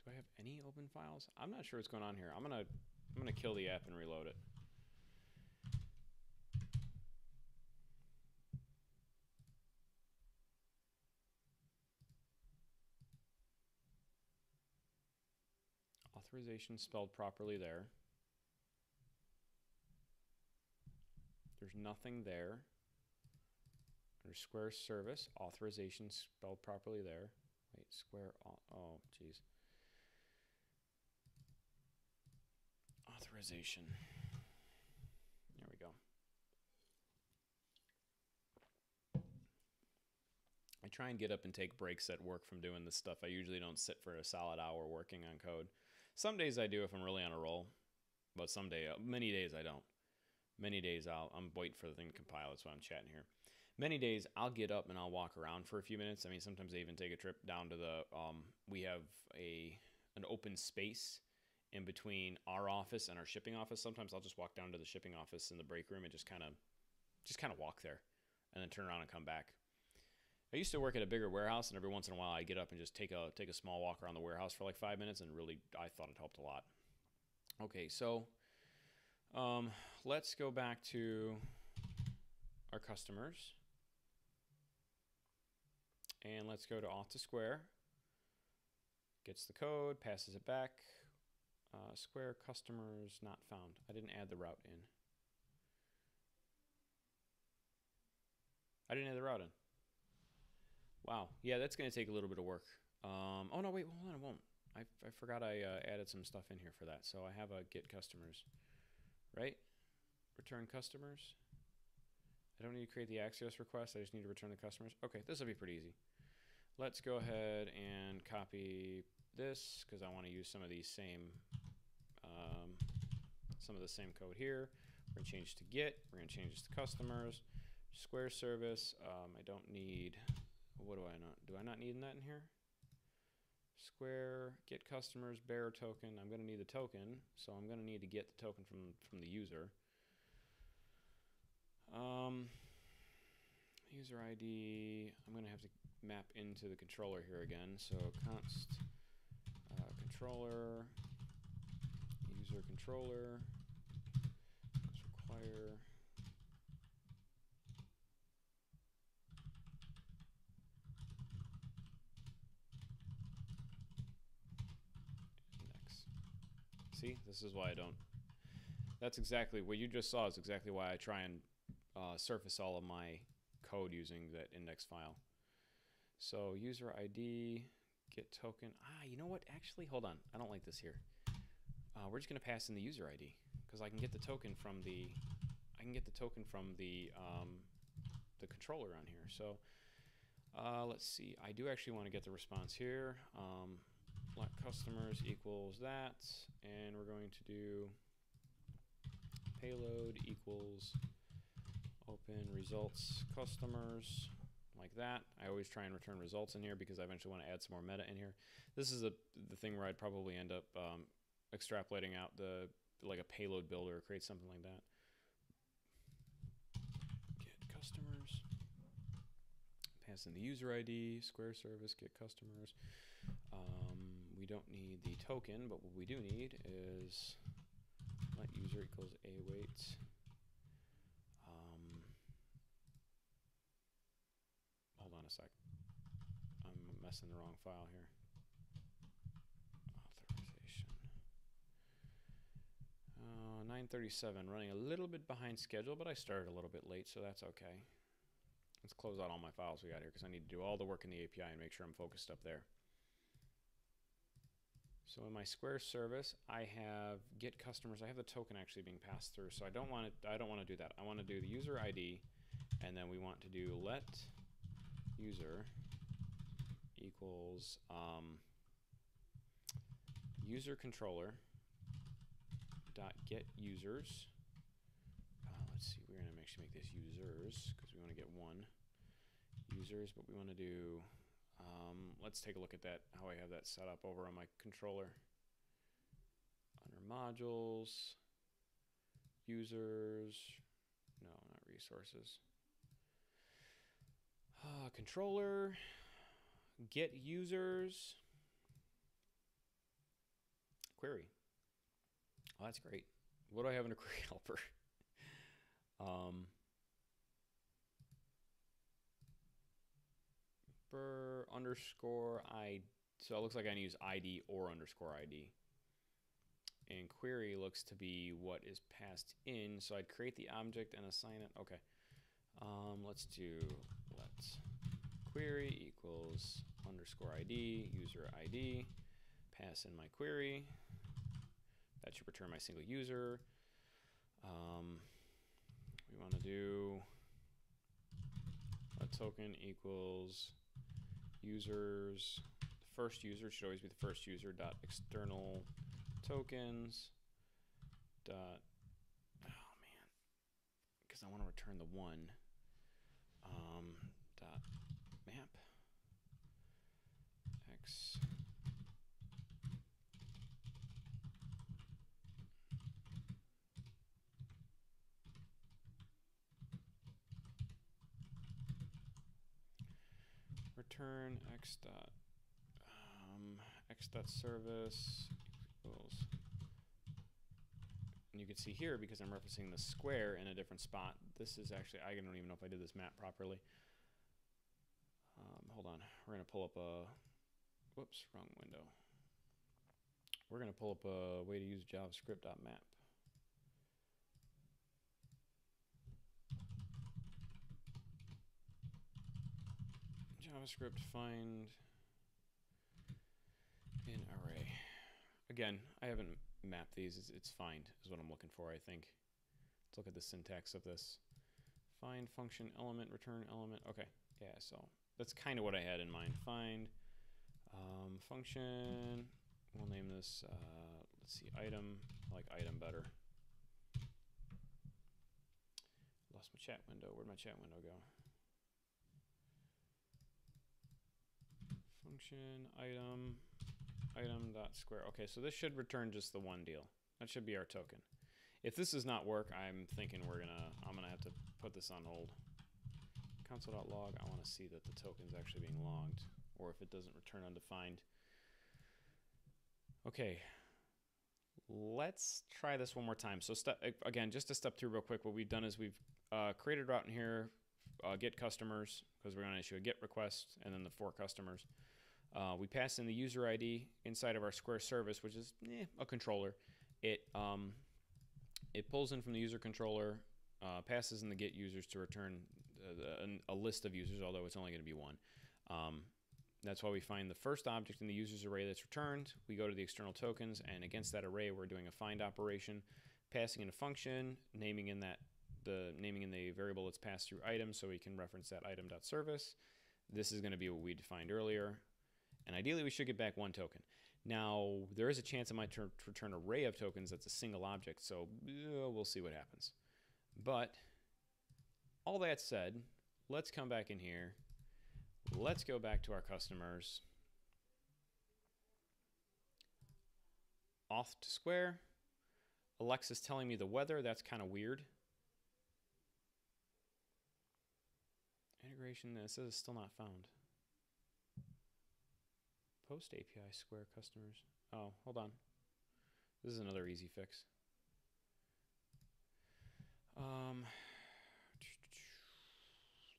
Do I have any open files? I'm not sure what's going on here. I'm gonna kill the app and reload it. Authorization spelled properly there. There's nothing there. Under Square service, authorization spelled properly there. Wait, Square, oh, geez. Authorization. There we go. I try and get up and take breaks at work from doing this stuff. I usually don't sit for a solid hour working on code. Some days I do if I'm really on a roll, but many days I don't. Many days I'm waiting for the thing to compile. That's why I'm chatting here. Many days I'll get up and I'll walk around for a few minutes. I mean, sometimes I even take a trip down to the, we have an open space in between our office and our shipping office. Sometimes I'll just walk down to the shipping office in the break room and just kind of walk there and then turn around and come back. I used to work at a bigger warehouse, and every once in a while I get up and just take a small walk around the warehouse for like 5 minutes, and really I thought it helped a lot. Okay, so let's go back to our customers, and let's go to auth to Square. Gets the code, passes it back. Square customers not found. I didn't add the route in. Wow. Yeah, that's going to take a little bit of work. Oh, no, wait, hold on, it won't. I forgot I added some stuff in here for that. So I have a get customers, right? Return customers. I don't need to create the Axios request. I just need to return the customers. Okay, this will be pretty easy. Let's go ahead and copy this because I want to use some of these same, the same code here. We're going to change to get. We're going to change this to customers. Square service. I don't need. What do I not? Do I not need that in here? Square, get customers, bearer token. I'm going to need the token, so I'm going to need to get the token from the user. user ID, I'm going to have to map into the controller here again. So const controller, user controller, let's require index. See, this is why I don't. That's exactly what you just saw is exactly why I try and surface all of my code using that index file. So user ID, GetToken. You know what? Actually, hold on. I don't like this here. We're just going to pass in the user ID because I can get the token from the the controller on here. So let's see. I do actually want to get the response here. Let customers equals that, and we're going to do payload equals open results customers, like that. I always try and return results in here because I eventually want to add some more meta in here. This is the thing where I'd probably end up extrapolating out like a payload builder or create something like that. Get customers, pass in the user ID, Square service, get customers. We don't need the token, but what we do need is let user equals await. Hold on a sec. I'm messing the wrong file here. Authorization. 9:37, running a little bit behind schedule, but I started a little bit late, so that's okay. Let's close out all my files we got here because I need to do all the work in the API and make sure I'm focused up there. So in my Square service, I have get customers. I have the token actually being passed through, so I don't want to do that. I want to do the user ID, and then we want to do let user equals user controller dot get users. Let's see, we're gonna actually make this users because we want to get one users, but we want to do. Let's take a look at that, how I have that set up over on my controller. Under modules, users, no, not resources. Controller, get users, query. Oh, that's great. What do I have in a query helper? Underscore I, so it looks like I use ID or underscore ID. And query looks to be what is passed in, so I'd create the object and assign it. Okay. Let's do let query equals underscore ID, user ID, pass in my query. That should return my single user. We want to do let token equals users. The first user should always be the first user dot external tokens dot, oh man, because I want to return the one, dot map x return x dot service equals, and you can see here because I'm referencing the square in a different spot. This is actually, I don't even know if I did this map properly. Hold on, we're gonna pull up a, whoops, wrong window. We're gonna pull up a way to use JavaScript.map. JavaScript find in array. Again, I haven't mapped these. It's find is what I'm looking for, I think. Let's look at the syntax of this. Find function element, return element. Okay, yeah, so that's kind of what I had in mind. Find function. We'll name this, let's see, item. I like item better. Lost my chat window. Where'd my chat window go? Function item dot square. Okay, so this should return just the one deal. That should be our token. If this does not work, I'm thinking I'm gonna have to put this on hold. console.log, I want to see that the token's actually being logged, or if it doesn't return undefined. Okay, let's try this one more time. So again, just to step through real quick, what we've done is we've created a route in here, get customers, because we're going to issue a get request, and then the for customers. We pass in the user ID inside of our Square service, which is a controller. It pulls in from the user controller, passes in the get users to return a list of users, although it's only going to be one. That's why we find the first object in the users array that's returned. We go to the external tokens, and against that array, we're doing a find operation, passing in a function, naming in the variable that's passed through item, so we can reference that item.service. This is going to be what we defined earlier, and ideally we should get back one token. Now there is a chance it might return an array of tokens that's a single object, so we'll see what happens. But all that said, let's come back in here. Let's go back to our customers. Auth to Square. Alexa's telling me the weather. That's kind of weird. Integration, it says it's still not found. Post API Square customers. Oh, hold on. This is another easy fix.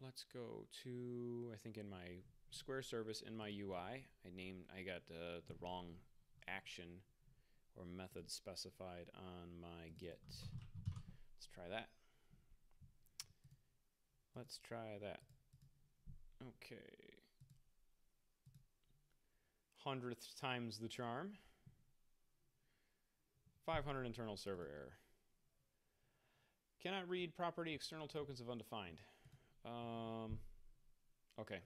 Let's go to, I think in my Square service in my UI, I got the wrong action or method specified on my get. Let's try that. Let's try that. Okay. 100th time's the charm. 500 internal server error. Cannot read property external tokens of undefined. Okay.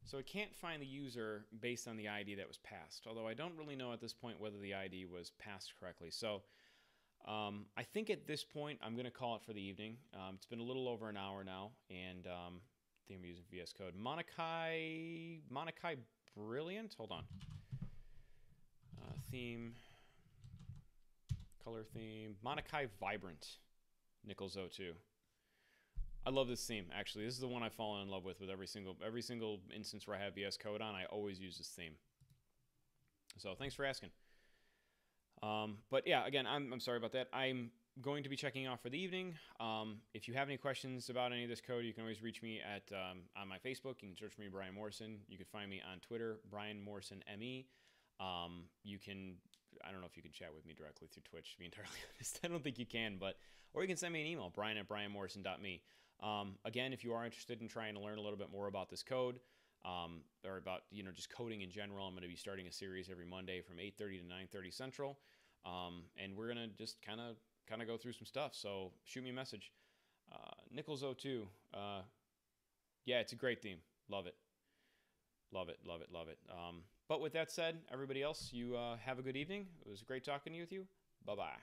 So it can't find the user based on the ID that was passed, although I don't really know at this point whether the ID was passed correctly. So I think at this point I'm going to call it for the evening. It's been a little over an hour now, and I think I'm using VS Code. Monakai Brilliant. Hold on. Theme. Color theme. Monakai Vibrant. Nichols 02. I love this theme, actually. This is the one I've fallen in love with every single instance where I have VS Code on. I always use this theme. So thanks for asking. But yeah, again, I'm sorry about that. I'm going to be checking out for the evening. If you have any questions about any of this code, you can always reach me at on my Facebook. You can search for me, Brian Morrison. You can find me on Twitter, Brian Morrison ME. You can, I don't know if you can chat with me directly through Twitch, to be entirely honest. I don't think you can, or you can send me an email, brian@brianmorrison.me. Again, if you are interested in trying to learn a little bit more about this code, or about just coding in general, I'm going to be starting a series every Monday from 8:30 to 9:30 Central, and we're going to just kind of go through some stuff. So shoot me a message. Nichols 02. Yeah, it's a great theme. Love it. Love it. Love it. Love it. But with that said, everybody else, you have a good evening. It was great talking with you. Bye-bye.